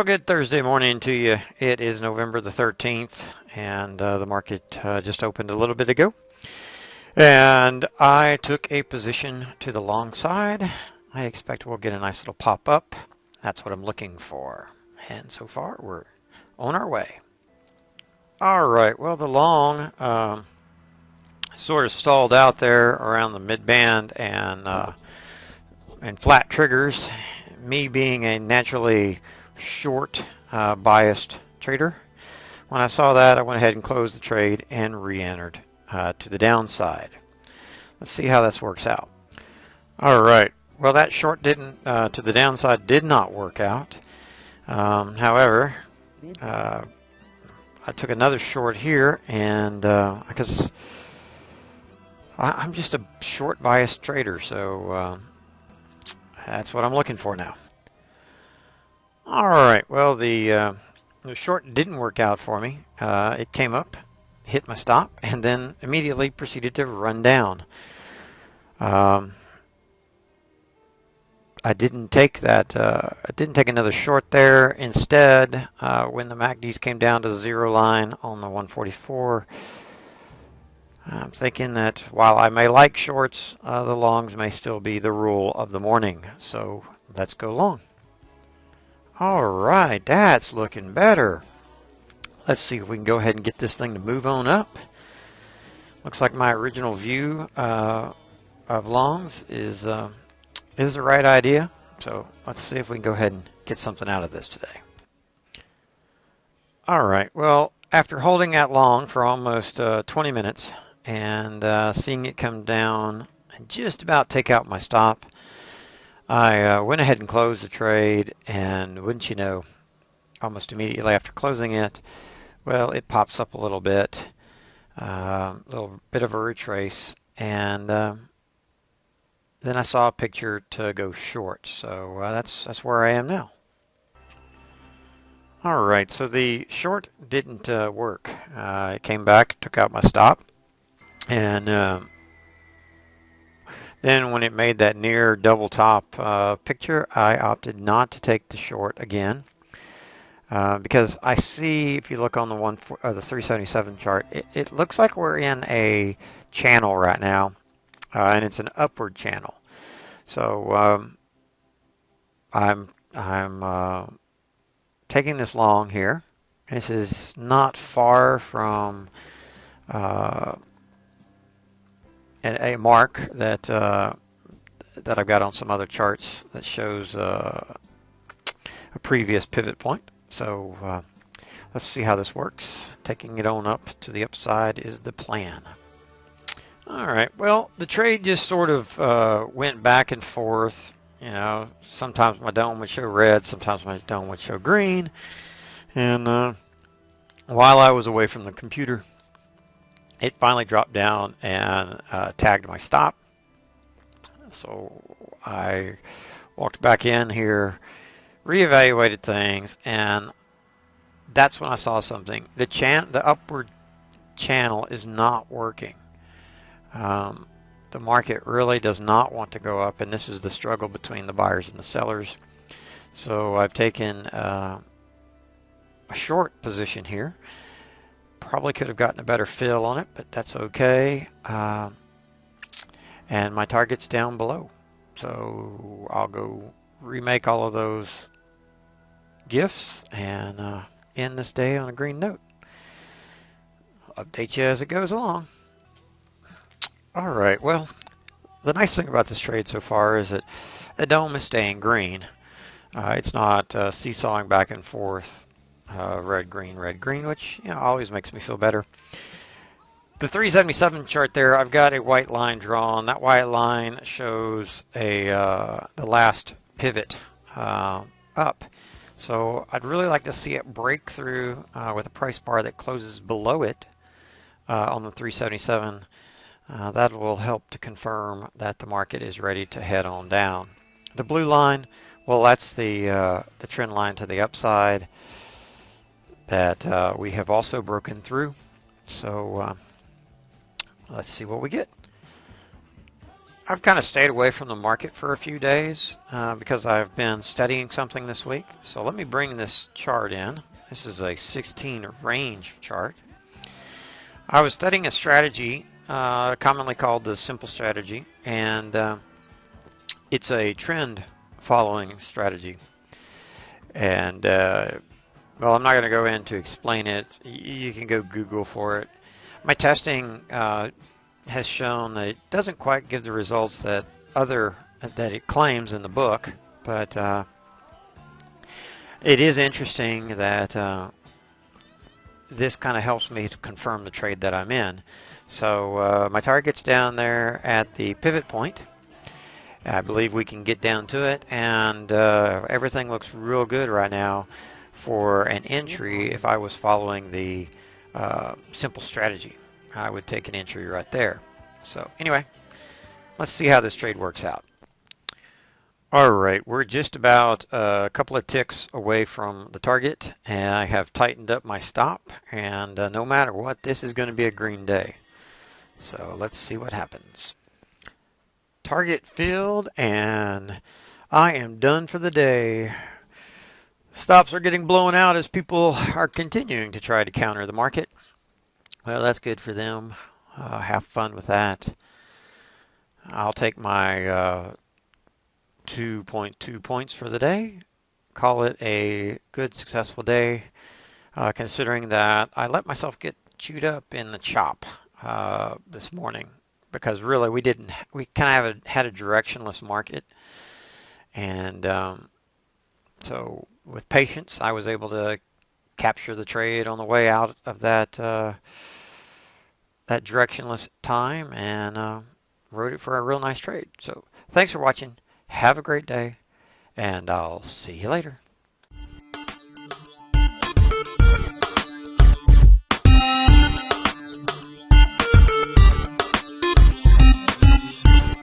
Well, good Thursday morning to you. It is November the 13th, and the market just opened a little bit ago. And I took a position to the long side. I expect we'll get a nice little pop up. That's what I'm looking for. And so far, we're on our way. All right, well, the long sort of stalled out there around the mid band and flat triggers. Me being a naturally short biased trader, when I saw that, I went ahead and closed the trade and re-entered to the downside. Let's see how this works out. All right. Well, that short didn't to the downside did not work out. However, I took another short here, and because I'm just a short biased trader, so that's what I'm looking for now. All right. Well, the short didn't work out for me. It came up, hit my stop, and then immediately proceeded to run down. I didn't take that. I didn't take another short there. Instead, when the MACDs came down to the zero line on the 144, I'm thinking that while I may like shorts, the longs may still be the rule of the morning. So let's go long. All right, that's looking better. Let's see if we can go ahead and get this thing to move on up. Looks like my original view of longs is the right idea. So let's see if we can go ahead and get something out of this today. All right, well, after holding that long for almost 20 minutes and seeing it come down and just about take out my stop, I went ahead and closed the trade, and wouldn't you know, almost immediately after closing it, well, it pops up a little bit, a little bit of a retrace, and then I saw a picture to go short, so that's where I am now. All right, so the short didn't work. It came back, took out my stop, and then when it made that near double top picture, I opted not to take the short again because I see, if you look on the 377 chart, it looks like we're in a channel right now, and it's an upward channel. So I'm taking this long here. This is not far from a mark that that I've got on some other charts that shows a previous pivot point. So let's see how this works. Taking it on up to the upside is the plan. All right, well, the trade just sort of went back and forth. You know, sometimes my dome would show red, sometimes my dome would show green. And while I was away from the computer, it finally dropped down and tagged my stop. So I walked back in here, reevaluated things, and that's when I saw something. The upward channel is not working. The market really does not want to go up, and this is the struggle between the buyers and the sellers. So I've taken a short position here. Probably could have gotten a better fill on it, but that's okay. And my target's down below. So I'll go remake all of those gifts and end this day on a green note. I'll update you as it goes along. All right, well, the nice thing about this trade so far is that the dome is staying green. It's not seesawing back and forth, red, green, which always makes me feel better. The 377 chart there, I've got a white line drawn. That white line shows the last pivot up. So I'd really like to see it break through with a price bar that closes below it on the 377. That will help to confirm that the market is ready to head on down. The blue line, well, that's the trend line to the upside that we have also broken through. So let's see what we get. I've kind of stayed away from the market for a few days because I've been studying something this week. So let me bring this chart in. This is a 16 range chart. I was studying a strategy commonly called the simple strategy, and it's a trend following strategy. And well, I'm not going to go in to explain it. You can go Google for it. My testing has shown that it doesn't quite give the results that it claims in the book, but it is interesting that this kind of helps me to confirm the trade that I'm in. So my target's down there at the pivot point. I believe we can get down to it, and everything looks real good right now for an entry. If I was following the simple strategy, I would take an entry right there. So anyway, let's see how this trade works out. All right, we're just about a couple of ticks away from the target, and I have tightened up my stop, and no matter what, this is going to be a green day. So let's see what happens. Target filled, and I am done for the day. Stops are getting blown out as people are continuing to try to counter the market. Well, that's good for them. Have fun with that. I'll take my 2.2 points for the day. Call it a good, successful day, considering that I let myself get chewed up in the chop this morning. Because really, we kind of had a directionless market, and so with patience, I was able to capture the trade on the way out of that directionless time, and wrote it for a real nice trade. So thanks for watching. Have a great day, and I'll see you later.